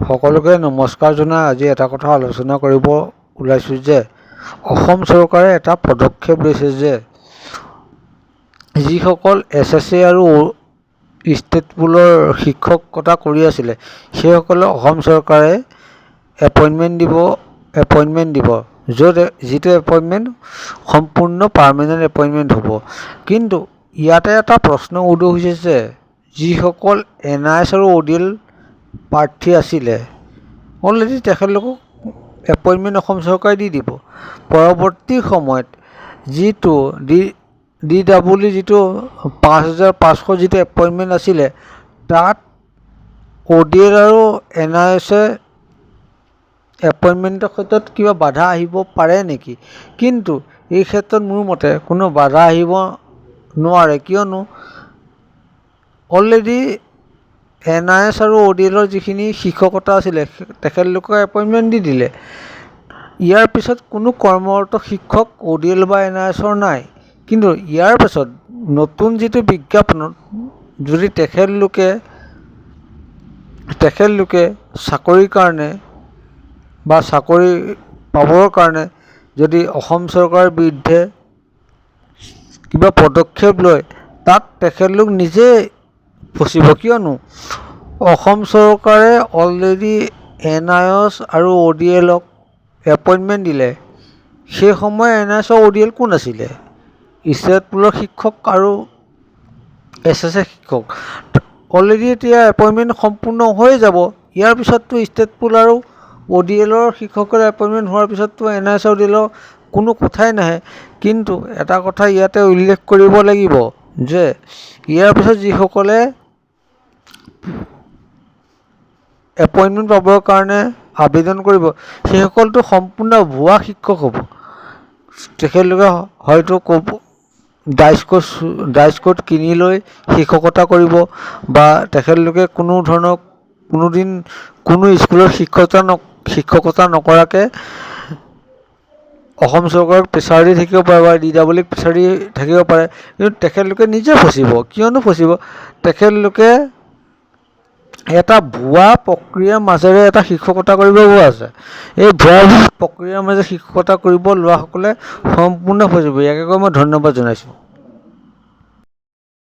সকলোকে নমস্কাৰ জনাই আজি এটা কথা আলোচনা কৰিব ওলাইছোঁ যে অসম চৰকাৰে এটা পদক্ষেপ লৈছে যে যিসকল SSC আৰু ষ্টেট পুলৰ শিক্ষকতা কৰি আছিলে সেইসকলে অসম চৰকাৰে এপইণ্টমেণ্ট দিব য'ত যিটো এপইণ্টমেণ্ট সম্পূৰ্ণ পাৰ্মানেণ্ট এপইণ্টমেণ্ট হ'ব। কিন্তু ইয়াতে এটা প্ৰশ্ন উদয় হৈছে যে যিসকল NIS আৰু ODL প্ৰাৰ্থী আছিলে অলৰেডি তেখেতলোকক এপইণ্টমেণ্ট অসম চৰকাৰে দি দিব। পৰৱৰ্তী সময়ত যিটো DW যিটো 5,500 যিটো এপইণ্টমেণ্ট আছিলে তাত ODL আৰু NIS এপইণ্টমেণ্টৰ ক্ষেত্ৰত কিবা বাধা আহিব পাৰে নেকি? কিন্তু এই ক্ষেত্ৰত মোৰ মতে কোনো বাধা আহিব নোৱাৰে, কিয়নো অলৰেডি NIS আৰু ODLৰ যিখিনি শিক্ষকতা আছিলে তেখেতলোকক এপইণ্টমেণ্ট দি দিলে। ইয়াৰ পিছত কোনো কৰ্মৰত শিক্ষক ODL বা NISৰ নাই। কিন্তু ইয়াৰ পিছত নতুন যিটো বিজ্ঞাপনত যদি তেখেতলোকে চাকৰিৰ কাৰণে বা চাকৰি পাবৰ কাৰণে যদি অসম চৰকাৰৰ বিৰুদ্ধে কিবা পদক্ষেপ লয় তাত তেখেতলোক নিজে ফচিব, কিয়নো অসম চৰকাৰে অলৰেডি NIS আৰু ODLক এপইণ্টমেণ্ট দিলে। সেই সময় NIS আৰু ODL কোন আছিলে? ষ্টেট পুলৰ শিক্ষক আৰু SSC শিক্ষক। অলৰেডি এতিয়া এপইণ্টমেণ্ট সম্পূৰ্ণ হৈ যাব। ইয়াৰ পিছততো ষ্টেট পুল আৰু ODLৰ শিক্ষকৰ এপইণ্টমেণ্ট হোৱাৰ পিছততো NIS আৰু ODLৰ কোনো কথাই নাহে। কিন্তু এটা কথা ইয়াতে উল্লেখ কৰিব লাগিব যে ইয়াৰ পিছত যিসকলে এপইণ্টমেণ্ট পাবৰ কাৰণে আবেদন কৰিব সেইসকলতো সম্পূৰ্ণ ভুৱা শিক্ষক হ'ব। তেখেতলোকে হয়তো ডাইচ কোড কিনি লৈ শিক্ষকতা কৰিব বা তেখেতলোকে কোনোদিন কোনো স্কুলৰ শিক্ষকতা নকৰাকৈ অসম চৰকাৰক প্ৰেছাৰ দি থাকিব পাৰে বা DWক প্ৰেছাৰ দি থাকিব পাৰে। কিন্তু তেখেতলোকে নিজে ফচিব। কিয়নো ফচিব? তেখেতলোকে এটা ভুৱা প্ৰক্ৰিয়াৰ মাজেৰে এটা শিক্ষকতা কৰিব গৈ আছে। এই ভুৱা প্ৰক্ৰিয়াৰ মাজেৰে শিক্ষকতা কৰিব লোৱাসকলে সম্পূৰ্ণ ফচিব। ইয়াকে কৈ মই ধন্যবাদ জনাইছোঁ।